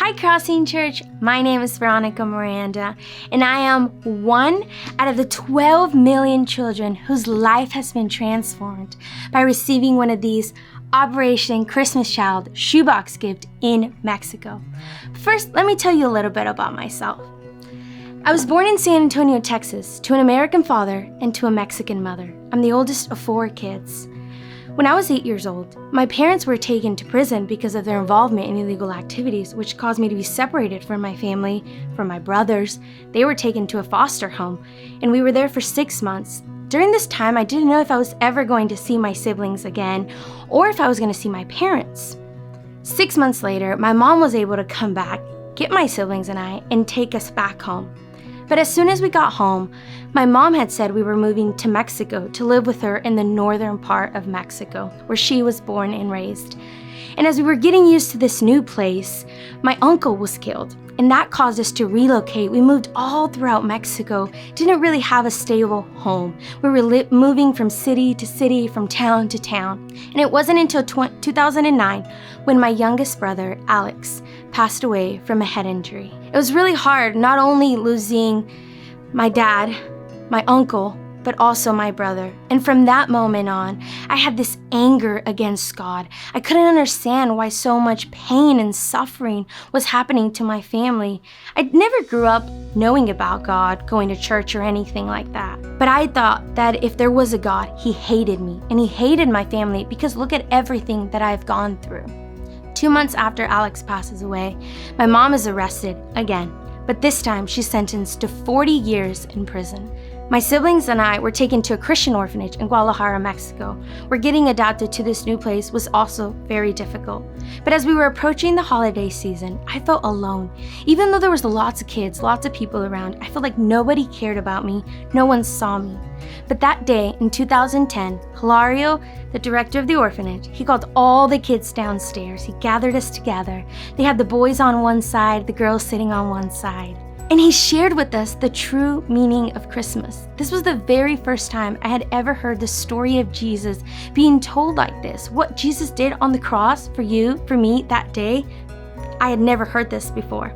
Hi Crossing Church, my name is Veronica Miranda, and I am one out of the 12 million children whose life has been transformed by receiving one of these Operation Christmas Child shoebox gift in Mexico. First, let me tell you a little bit about myself. I was born in San Antonio, Texas, to an American father and to a Mexican mother. I'm the oldest of 4 kids. When I was 8 years old, my parents were taken to prison because of their involvement in illegal activities, which caused me to be separated from my family, from my brothers. They were taken to a foster home, and we were there for 6 months. During this time, I didn't know if I was ever going to see my siblings again, or if I was going to see my parents. 6 months later, my mom was able to come back, get my siblings and I, and take us back home. But as soon as we got home, my mom had said we were moving to Mexico to live with her in the northern part of Mexico, where she was born and raised. And as we were getting used to this new place, my uncle was killed, and that caused us to relocate. We moved all throughout Mexico, didn't really have a stable home. We were moving from city to city, from town to town. And it wasn't until 2009 when my youngest brother, Alex, passed away from a head injury. It was really hard, not only losing my dad, my uncle, but also my brother. And from that moment on, I had this anger against God. I couldn't understand why so much pain and suffering was happening to my family. I never grew up knowing about God, going to church or anything like that. But I thought that if there was a God, He hated me and He hated my family because look at everything that I've gone through. 2 months after Alex passes away, my mom is arrested again, but this time she's sentenced to 40 years in prison. My siblings and I were taken to a Christian orphanage in Guadalajara, Mexico, where getting adopted to this new place was also very difficult. But as we were approaching the holiday season, I felt alone. Even though there was lots of kids, lots of people around, I felt like nobody cared about me, no one saw me. But that day in 2010, Hilario, the director of the orphanage, he called all the kids downstairs. He gathered us together. They had the boys on one side, the girls sitting on one side. And he shared with us the true meaning of Christmas. This was the very first time I had ever heard the story of Jesus being told like this. What Jesus did on the cross for you, for me, that day, I had never heard this before.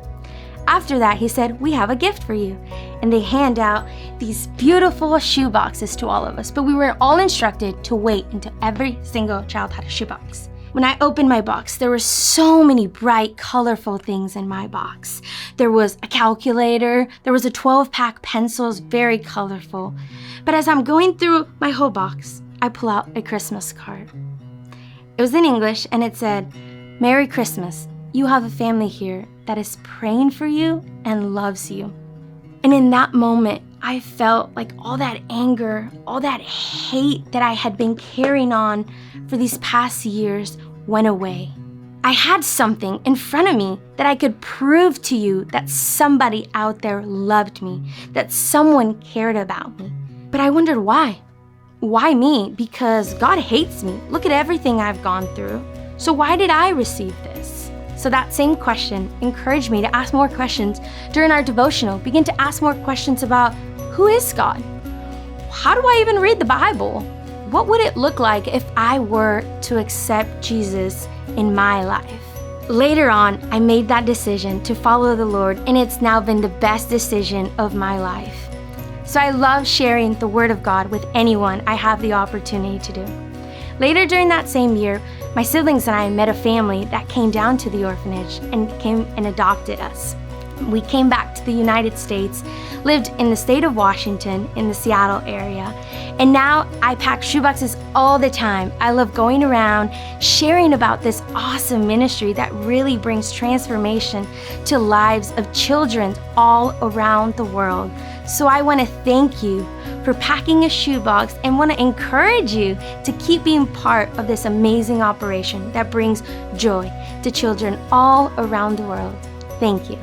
After that, he said, "We have a gift for you." And they hand out these beautiful shoe boxes to all of us. But we were all instructed to wait until every single child had a shoebox. When I opened my box, there were so many bright, colorful things in my box. There was a calculator, there was a 12-pack pencils, very colorful. But as I'm going through my whole box, I pull out a Christmas card. It was in English and it said, "Merry Christmas. You have a family here that is praying for you and loves you." And in that moment, I felt like all that anger, all that hate that I had been carrying on for these past years went away. I had something in front of me that I could prove to you that somebody out there loved me, that someone cared about me. But I wondered why. Why me? Because God hates me. Look at everything I've gone through. So why did I receive this? So that same question encouraged me to ask more questions during our devotional. Begin to ask more questions about who is God? How do I even read the Bible? What would it look like if I were to accept Jesus in my life? Later on, I made that decision to follow the Lord, and it's now been the best decision of my life. So I love sharing the Word of God with anyone I have the opportunity to do. Later during that same year, my siblings and I met a family that came down to the orphanage and came and adopted us. We came back to the United States, lived in the state of Washington in the Seattle area, and now I pack shoeboxes all the time. I love going around sharing about this awesome ministry that really brings transformation to lives of children all around the world. So I want to thank you for packing a shoebox and want to encourage you to keep being part of this amazing operation that brings joy to children all around the world. Thank you.